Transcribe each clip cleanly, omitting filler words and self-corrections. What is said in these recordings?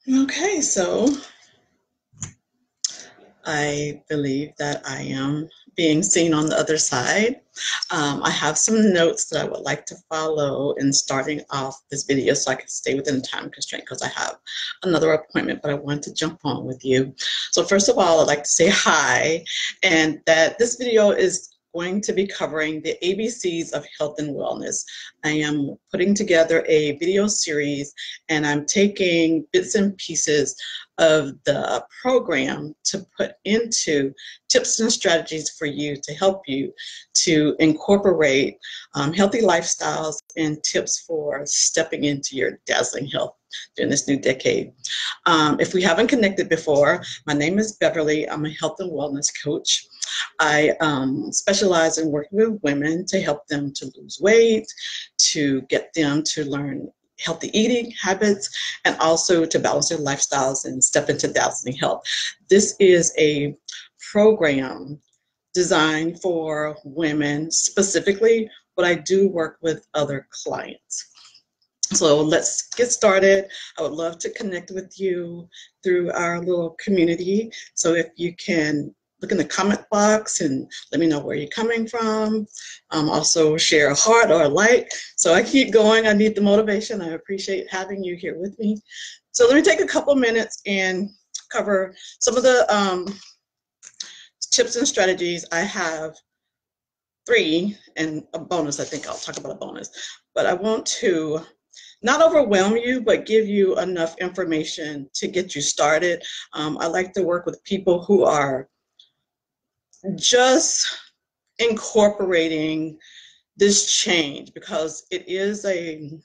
Okay, so I believe that I am being seen on the other side. I have some notes that I would like to follow in starting off this video so I can stay within the time constraint because I have another appointment, but I wanted to jump on with you. So first of all, I'd like to say hi, and that this video is going to be covering the ABCs of health and wellness. I am putting together a video series and I'm taking bits and pieces of the program to put into tips and strategies for you to help you to incorporate healthy lifestyles and tips for stepping into your dazzling health during this new decade. If we haven't connected before, my name is Beverly. I'm a health and wellness coach. I specialize in working with women to help them to lose weight, to get them to learn healthy eating habits, and also to balance their lifestyles and step into dazzling health. This is a program designed for women specifically, but I do work with other clients. So let's get started. I would love to connect with you through our little community. So if you can look in the comment box and let me know where you're coming from. Also share a heart or a like. So I keep going. I need the motivation. I appreciate having you here with me. So let me take a couple minutes and cover some of the tips and strategies. I have 3 and a bonus. I think I'll talk about a bonus. But I want to not overwhelm you, but give you enough information to get you started. I like to work with people who are just incorporating this change because it is an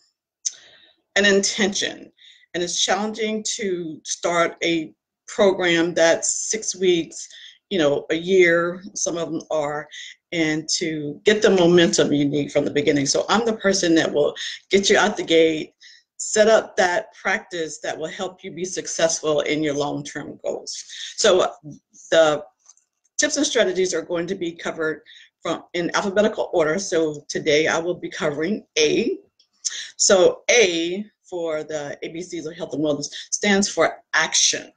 intention, and it's challenging to start a program that's 6 weeks, a year, some of them are, and to get the momentum you need from the beginning. So I'm the person that will get you out the gate, set up that practice that will help you be successful in your long-term goals. So the tips and strategies are going to be covered in alphabetical order. So today I will be covering A. So A for the ABCs of health and wellness stands for action.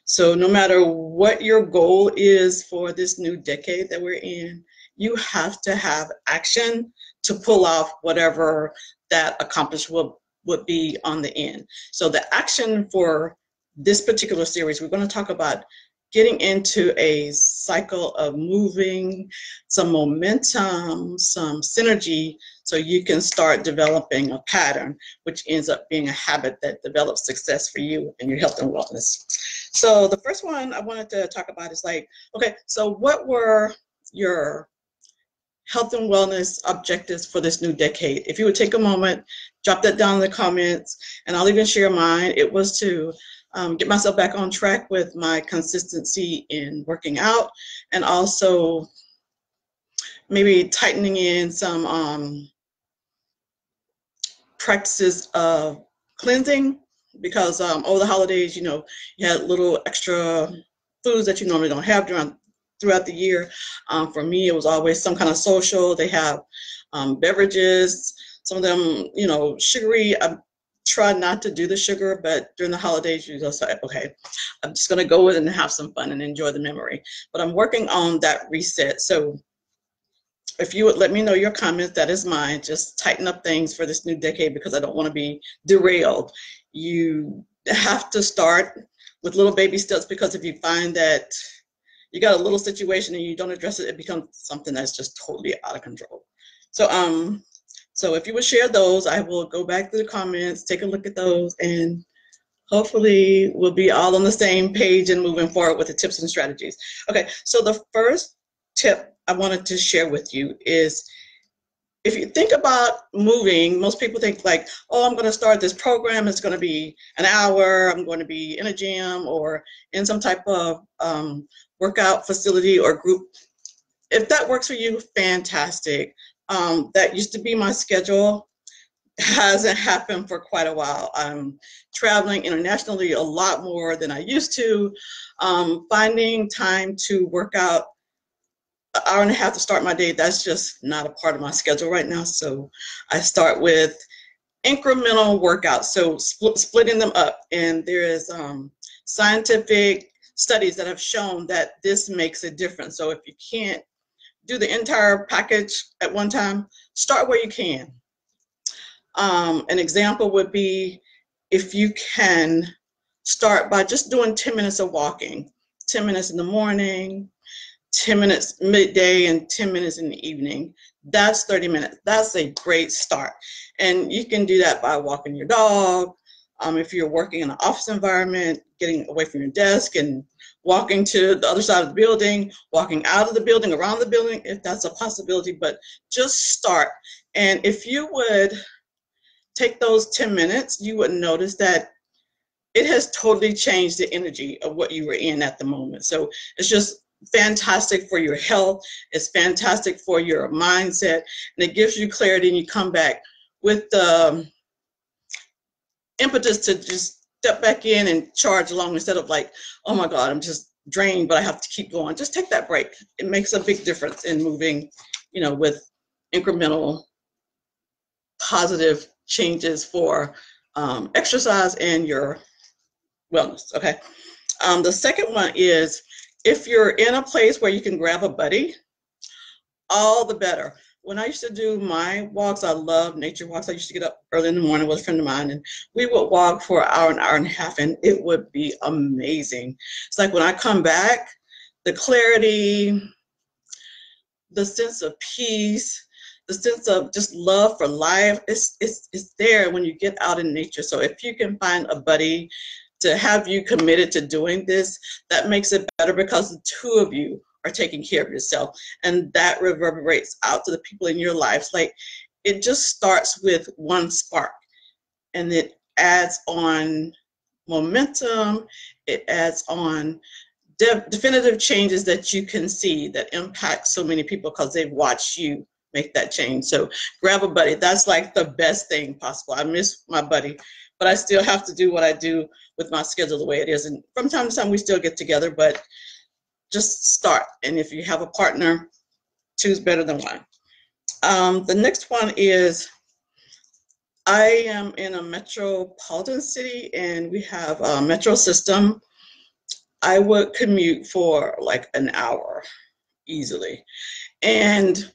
So no matter what your goal is for this new decade that we're in, you have to have action to pull off whatever that accomplishment would be on the end. So the action for this particular series, we're going to talk about getting into a cycle of moving, some momentum, some synergy, so you can start developing a pattern, which ends up being a habit that develops success for you in your health and wellness. So the first one I wanted to talk about is okay, so what were your health and wellness objectives for this new decade? If you would take a moment, drop that down in the comments, and I'll even share mine. It was to get myself back on track with my consistency in working out, and also maybe tightening in some practices of cleansing, because over the holidays, you had little extra foods that you normally don't have throughout the year. For me, it was always some kind of social. They have beverages, some of them, sugary. I try not to do the sugar, but during the holidays, you just say, okay, I'm just going to go with it and have some fun and enjoy the memory. But I'm working on that reset. So if you would let me know your comments, that is mine. Just tighten up things for this new decade because I don't want to be derailed. You have to start with little baby steps, because if you find that you got a little situation and you don't address it, it becomes something that's just totally out of control. So if you would share those, I will go back to the comments, take a look at those, and hopefully we'll be all on the same page and moving forward with the tips and strategies. Okay, so the first tip I wanted to share with you is, if you think about moving, most people think oh, I'm going to start this program. It's going to be an hour. I'm going to be in a gym or in some type of workout facility or group. If that works for you, fantastic. That used to be my schedule. Hasn't happened for quite a while. I'm traveling internationally a lot more than I used to. Finding time to work out an hour and a half to start my day, that's just not a part of my schedule right now. So I start with incremental workouts, so splitting them up. And there is scientific studies that have shown that this makes a difference. So if you can't do the entire package at one time, start where you can. An example would be if you can start by just doing 10 minutes of walking, 10 minutes in the morning, 10 minutes midday, and 10 minutes in the evening. That's 30 minutes. That's a great start. And you can do that by walking your dog. If you're working in an office environment, getting away from your desk and walking to the other side of the building, walking out of the building, around the building, if that's a possibility, but just start. And if you would take those 10 minutes, you would notice that it has totally changed the energy of what you were in at the moment. So it's just fantastic for your health. It's fantastic for your mindset, and it gives you clarity, and you come back with the impetus to just step back in and charge along instead of like, oh my God, I'm just drained, but I have to keep going. Just take that break. It makes a big difference in moving, with incremental positive changes for exercise and your wellness. Okay. The second one is if you're in a place where you can grab a buddy, all the better. When I used to do my walks, I love nature walks. I used to get up early in the morning with a friend of mine, and we would walk for an hour and a half, and it would be amazing. It's like when I come back, the clarity, the sense of peace, the sense of just love for life, it's there when you get out in nature. So if you can find a buddy to have you committed to doing this, that makes it better because the two of you are taking care of yourself, and that reverberates out to the people in your lives. Like, it just starts with one spark, and it adds on momentum. It adds on definitive changes that you can see that impact so many people because they've watched you make that change. So grab a buddy. That's like the best thing possible. I miss my buddy, but I still have to do what I do with my schedule the way it is. And from time to time we still get together, but just start. And if you have a partner, two's better than one. The next one is, I am in a metropolitan city and we have a metro system. I would commute for like an hour easily. And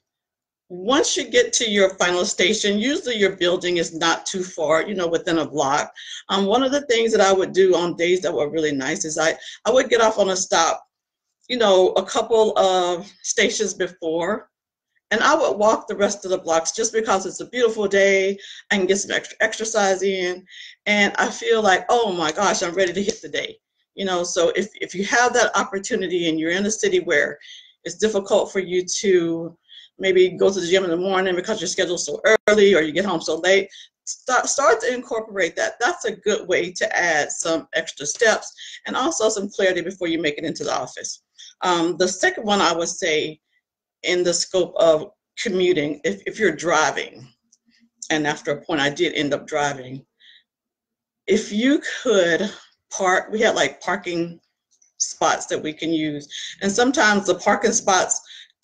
once you get to your final station, usually your building is not too far, within a block. One of the things that I would do on days that were really nice is I would get off on a stop, a couple of stations before, and I would walk the rest of the blocks just because it's a beautiful day. I can get some extra exercise in, and I feel like, oh my gosh, I'm ready to hit the day. So if you have that opportunity and you're in a city where it's difficult for you to maybe go to the gym in the morning because your schedule's so early or you get home so late, start to incorporate that. That's a good way to add some extra steps and also some clarity before you make it into the office. The second one I would say in the scope of commuting, if you're driving, and after a point I did end up driving, if you could park, we had like parking spots that we can use, and sometimes the parking spots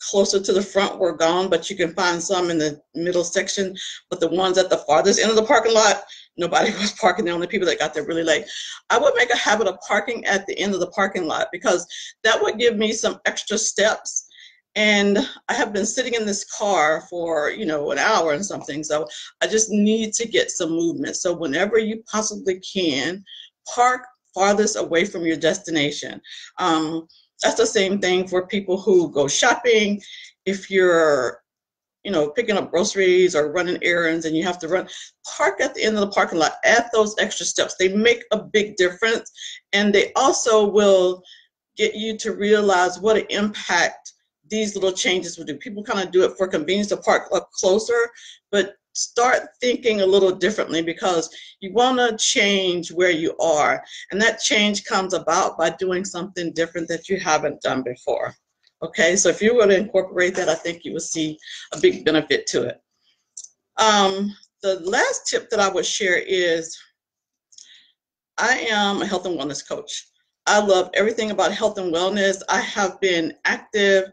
closer to the front were gone, but you can find some in the middle section. But the ones at the farthest end of the parking lot, nobody was parking there, only people that got there really late. I would make a habit of parking at the end of the parking lot because that would give me some extra steps. And I have been sitting in this car for, an hour and something. So I just need to get some movement. So whenever you possibly can, park farthest away from your destination. That's the same thing for people who go shopping. If you're, picking up groceries or running errands and you have to run, park at the end of the parking lot. Add those extra steps. They make a big difference. And they also will get you to realize what an impact these little changes will do. People kind of do it for convenience to park up closer, but start thinking a little differently because you want to change where you are. And that change comes about by doing something different that you haven't done before. Okay, so if you were to incorporate that, I think you will see a big benefit to it. The last tip that I would share is I am a health and wellness coach. I love everything about health and wellness. I have been active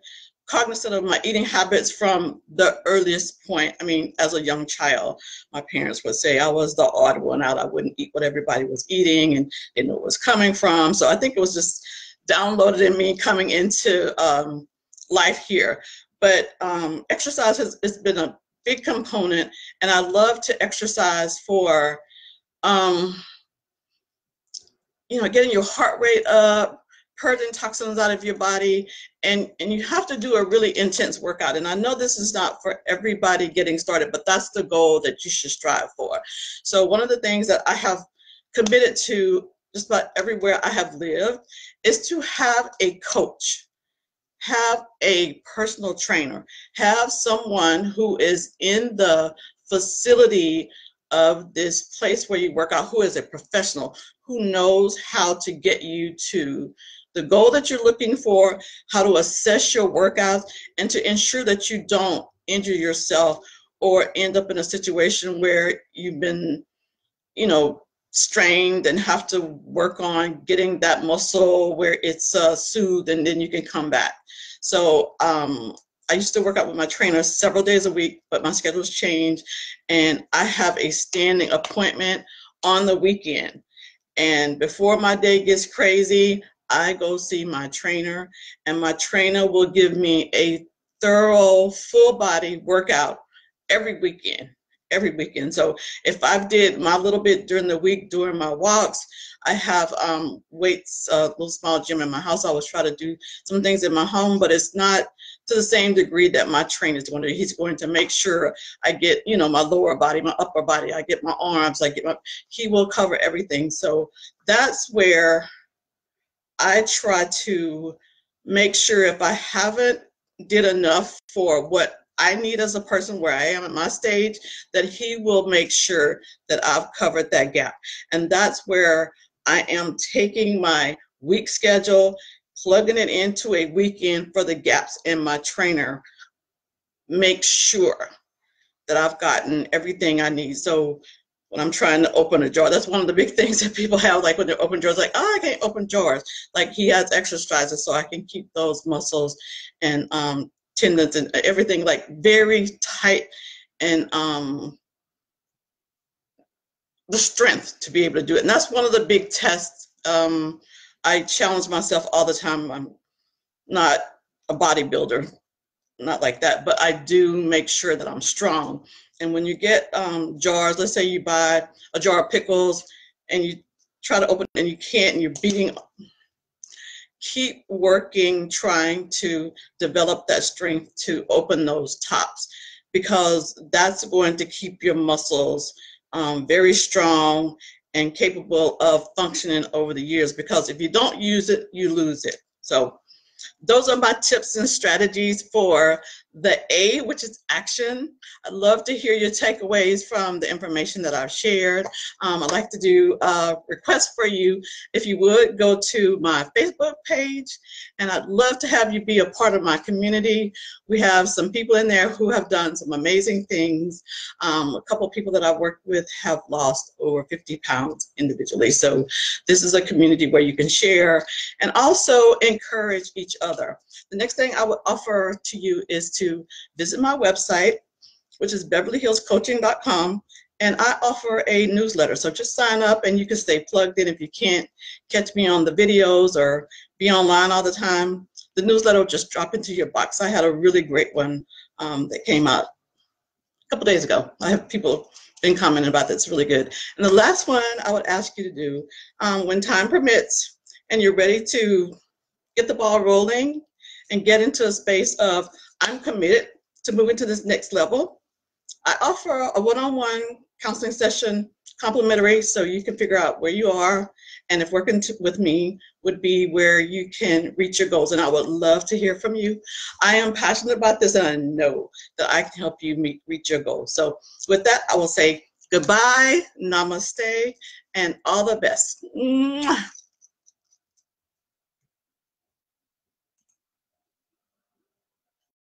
cognizant of my eating habits from the earliest point. I mean, as a young child, my parents would say I was the odd one out. I wouldn't eat what everybody was eating and didn't know where it was coming from. So I think it was just downloaded in me coming into life here. But exercise has been a big component, and I love to exercise for, getting your heart rate up, purging toxins out of your body, and you have to do a really intense workout. And I know this is not for everybody getting started, but that's the goal that you should strive for. So one of the things that I have committed to just about everywhere I have lived is to have a coach, have a personal trainer, have someone who is in the facility of this place where you work out, who is a professional, who knows how to get you to the goal that you're looking for, how to assess your workouts, and to ensure that you don't injure yourself or end up in a situation where you've been, strained and have to work on getting that muscle where it's soothed, and then you can come back. So I used to work out with my trainer several days a week, but my schedule's changed, and I have a standing appointment on the weekend. And before my day gets crazy, I go see my trainer, and my trainer will give me a thorough, full body workout every weekend. So if I did my little bit during the week during my walks, I have weights, a little small gym in my house. I always try to do some things in my home, but it's not to the same degree that my trainer is going to. He's going to make sure I get, my lower body, my upper body, I get my arms, he will cover everything. So that's where I try to make sure if I haven't did enough for what I need as a person where I am at my stage, that he will make sure that I've covered that gap. And that's where I am taking my week schedule, plugging it into a weekend for the gaps, and my trainer makes sure that I've gotten everything I need. So when I'm trying to open a drawer, that's one of the big things that people have, like when they open drawers, like, oh, I can't open drawers. Like he has exercises so I can keep those muscles and tendons and everything like very tight, and the strength to be able to do it. And that's one of the big tests. I challenge myself all the time. I'm not a bodybuilder, not like that, but I do make sure that I'm strong. And when you get jars, let's say you buy a jar of pickles and you try to open it and you can't, and you're beating, keep working, trying to develop that strength to open those tops, because that's going to keep your muscles very strong and capable of functioning over the years, because if you don't use it, you lose it. So those are my tips and strategies for the A, which is action. I'd love to hear your takeaways from the information that I've shared. I'd like to do a request for you. If you would, go to my Facebook page, and I'd love to have you be a part of my community. We have some people in there who have done some amazing things. A couple of people that I've worked with have lost over 50 pounds individually. So this is a community where you can share and also encourage each other. The next thing I would offer to you is to visit my website, which is beverlyhillscoaching.com, and I offer a newsletter. So just sign up and you can stay plugged in. If you can't catch me on the videos or be online all the time, the newsletter will just drop into your box. I had a really great one that came out a couple days ago. I have people been commenting about that. It's really good. And the last one I would ask you to do, when time permits and you're ready to get the ball rolling and get into a space of, I'm committed to moving to this next level, I offer a one-on-one counseling session, complimentary, so you can figure out where you are, and if working with me would be where you can reach your goals. And I would love to hear from you. I am passionate about this, and I know that I can help you reach your goals. So with that, I will say goodbye, namaste, and all the best. Mwah.